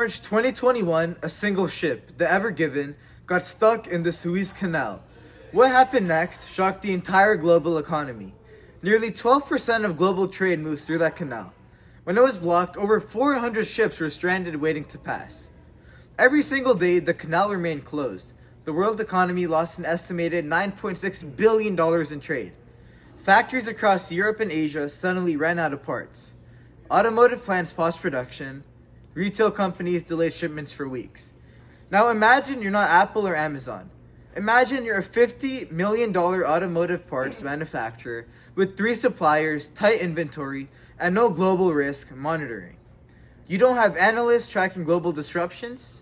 March 2021, a single ship, the Ever Given, got stuck in the Suez Canal. What happened next shocked the entire global economy. Nearly 12% of global trade moves through that canal. When it was blocked, over 400 ships were stranded waiting to pass. Every single day, the canal remained closed. The world economy lost an estimated $9.6 billion in trade. Factories across Europe and Asia suddenly ran out of parts. Automotive plants paused production. Retail companies delayed shipments for weeks. Now imagine you're not Apple or Amazon. Imagine you're a $50 million automotive parts manufacturer with 3 suppliers, tight inventory, and no global risk monitoring. You don't have analysts tracking global disruptions.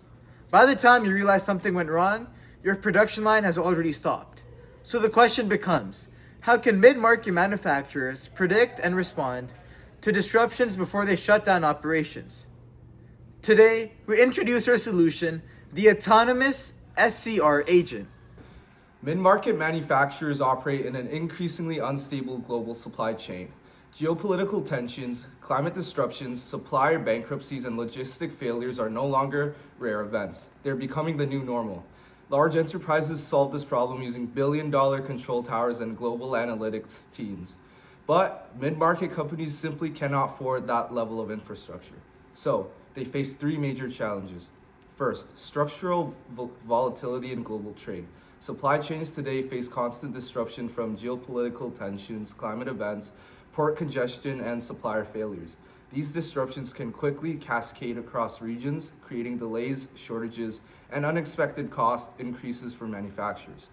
By the time you realize something went wrong, your production line has already stopped. So the question becomes, how can mid-market manufacturers predict and respond to disruptions before they shut down operations? Today, we introduce our solution, the Autonomous SCR Agent. Mid-market manufacturers operate in an increasingly unstable global supply chain. Geopolitical tensions, climate disruptions, supplier bankruptcies, and logistic failures are no longer rare events. They're becoming the new normal. Large enterprises solve this problem using billion-dollar control towers and global analytics teams. But mid-market companies simply cannot afford that level of infrastructure. So they face 3 major challenges. First, structural volatility in global trade. Supply chains today face constant disruption from geopolitical tensions, climate events, port congestion, and supplier failures. These disruptions can quickly cascade across regions, creating delays, shortages, and unexpected cost increases for manufacturers.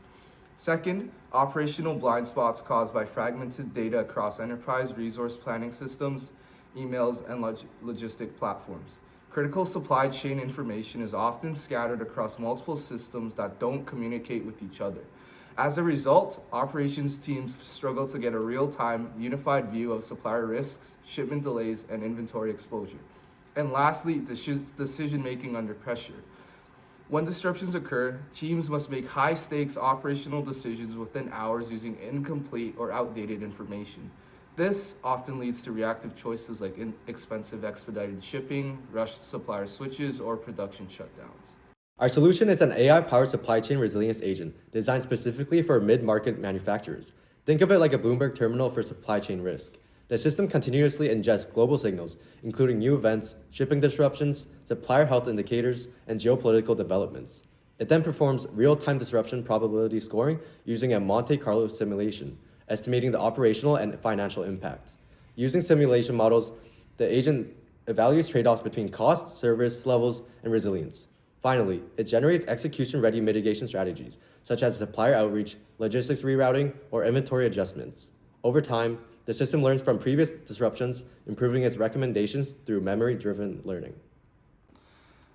Second, operational blind spots caused by fragmented data across enterprise resource planning systems, emails, and logistic platforms. Critical supply chain information is often scattered across multiple systems that don't communicate with each other. As a result, operations teams struggle to get a real-time, unified view of supplier risks, shipment delays, and inventory exposure. And lastly, decision-making under pressure. When disruptions occur, teams must make high-stakes operational decisions within hours using incomplete or outdated information. This often leads to reactive choices like expensive expedited shipping, rushed supplier switches, or production shutdowns. Our solution is an AI-powered supply chain resilience agent designed specifically for mid-market manufacturers. Think of it like a Bloomberg terminal for supply chain risk. The system continuously ingests global signals, including new events, shipping disruptions, supplier health indicators, and geopolitical developments. It then performs real-time disruption probability scoring using a Monte Carlo simulation, estimating the operational and financial impacts. Using simulation models, the agent evaluates trade-offs between cost, service levels, and resilience. Finally, it generates execution-ready mitigation strategies, such as supplier outreach, logistics rerouting, or inventory adjustments. Over time, the system learns from previous disruptions, improving its recommendations through memory-driven learning.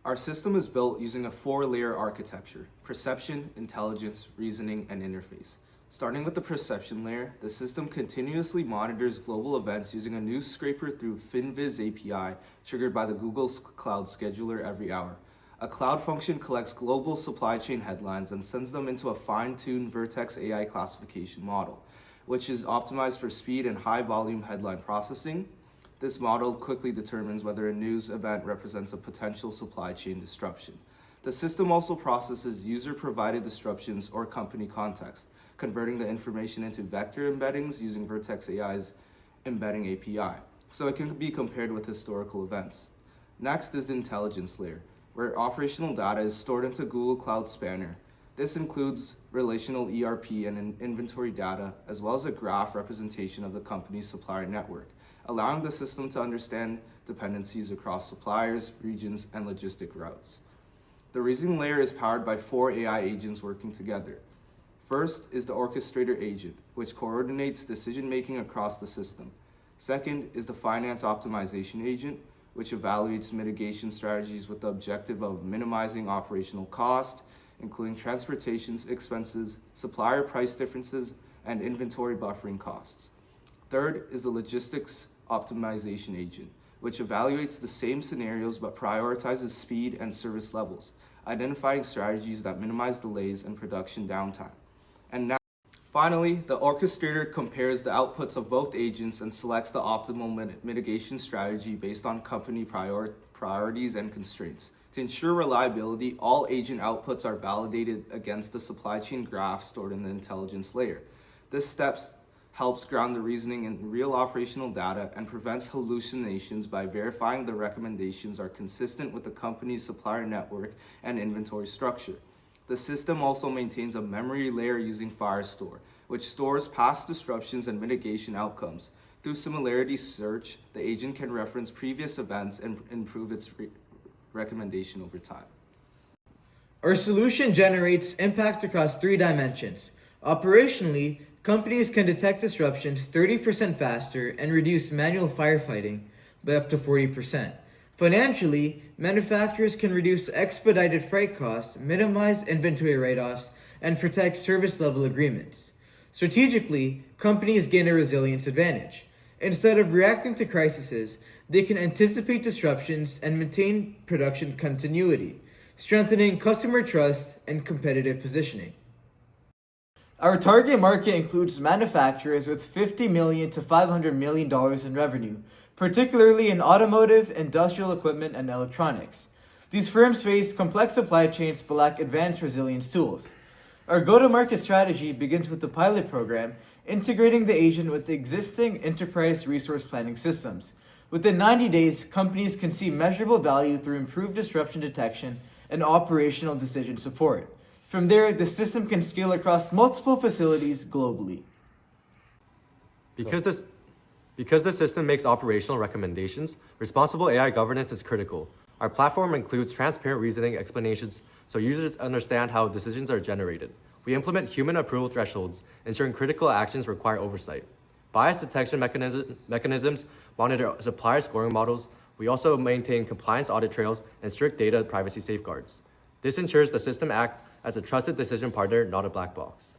Our system is built using a 4-layer architecture: perception, intelligence, reasoning, and interface. Starting with the perception layer, the system continuously monitors global events using a news scraper through FinViz API triggered by the Google Cloud Scheduler every hour. A cloud function collects global supply chain headlines and sends them into a fine-tuned Vertex AI classification model, which is optimized for speed and high-volume headline processing. This model quickly determines whether a news event represents a potential supply chain disruption. The system also processes user-provided disruptions or company context, converting the information into vector embeddings using Vertex AI's embedding API, so it can be compared with historical events. Next is the intelligence layer, where operational data is stored into Google Cloud Spanner. This includes relational ERP and inventory data, as well as a graph representation of the company's supplier network, allowing the system to understand dependencies across suppliers, regions, and logistic routes. The reasoning layer is powered by 4 AI agents working together. First is the orchestrator agent, which coordinates decision-making across the system. Second is the finance optimization agent, which evaluates mitigation strategies with the objective of minimizing operational cost, including transportation expenses, supplier price differences, and inventory buffering costs. Third is the logistics optimization agent, which evaluates the same scenarios but prioritizes speed and service levels, identifying strategies that minimize delays and production downtime. And now, finally, the orchestrator compares the outputs of both agents and selects the optimal mitigation strategy based on company priorities and constraints To ensure reliability, all agent outputs are validated against the supply chain graph stored in the intelligence layer. This step helps ground the reasoning in real operational data and prevents hallucinations by verifying the recommendations are consistent with the company's supplier network and inventory structure. The system also maintains a memory layer using Firestore, which stores past disruptions and mitigation outcomes. Through similarity search, the agent can reference previous events and improve its recommendation over time. Our solution generates impact across 3 dimensions. Operationally, companies can detect disruptions 30% faster and reduce manual firefighting by up to 40%. Financially, manufacturers can reduce expedited freight costs, minimize inventory write-offs, and protect service-level agreements. Strategically, companies gain a resilience advantage. Instead of reacting to crises, they can anticipate disruptions and maintain production continuity, strengthening customer trust and competitive positioning. Our target market includes manufacturers with $50 million to $500 million in revenue, particularly in automotive, industrial equipment, and electronics. These firms face complex supply chains but lack advanced resilience tools. Our go-to-market strategy begins with the pilot program, integrating the agent with the existing enterprise resource planning systems. Within 90 days, companies can see measurable value through improved disruption detection and operational decision support. From there, the system can scale across multiple facilities globally. Because the system makes operational recommendations, responsible AI governance is critical. Our platform includes transparent reasoning explanations so users understand how decisions are generated. We implement human approval thresholds, ensuring critical actions require oversight. Bias detection mechanisms monitor supplier scoring models. We also maintain compliance audit trails and strict data privacy safeguards. This ensures the system acts as a trusted decision partner, not a black box.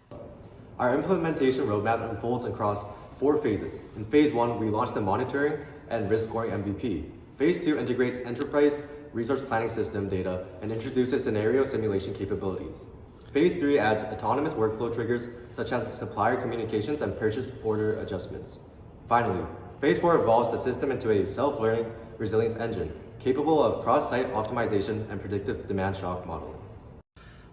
Our implementation roadmap unfolds across 4 phases. In phase 1, we launch the monitoring and risk scoring MVP. Phase 2 integrates enterprise resource planning system data and introduces scenario simulation capabilities. Phase 3 adds autonomous workflow triggers such as supplier communications and purchase order adjustments. Finally, phase 4 evolves the system into a self-learning resilience engine capable of cross-site optimization and predictive demand shock modeling.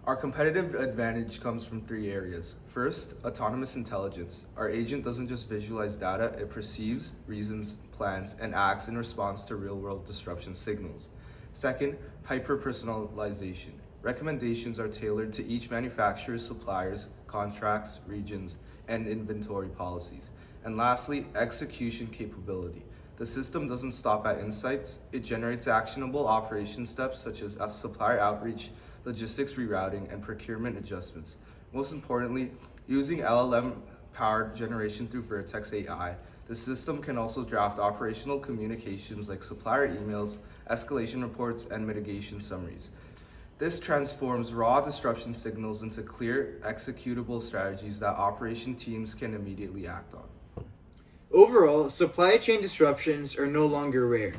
Our competitive advantage comes from 3 areas. First, autonomous intelligence. Our agent doesn't just visualize data, it perceives, reasons, plans, and acts in response to real-world disruption signals. Second, hyper-personalization. Recommendations are tailored to each manufacturer's suppliers, contracts, regions, and inventory policies. And lastly, execution capability. The system doesn't stop at insights, it generates actionable operation steps such as supplier outreach, logistics rerouting, and procurement adjustments. Most importantly, using LLM-powered generation through Vertex AI, the system can also draft operational communications like supplier emails, escalation reports, and mitigation summaries. This transforms raw disruption signals into clear, executable strategies that operation teams can immediately act on. Overall, supply chain disruptions are no longer rare.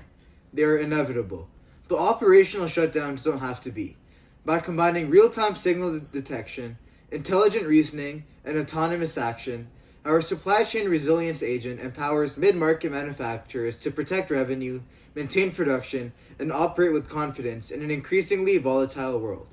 They are inevitable. But operational shutdowns don't have to be. By combining real-time signal detection, intelligent reasoning, and autonomous action, our supply chain resilience agent empowers mid-market manufacturers to protect revenue, maintain production, and operate with confidence in an increasingly volatile world.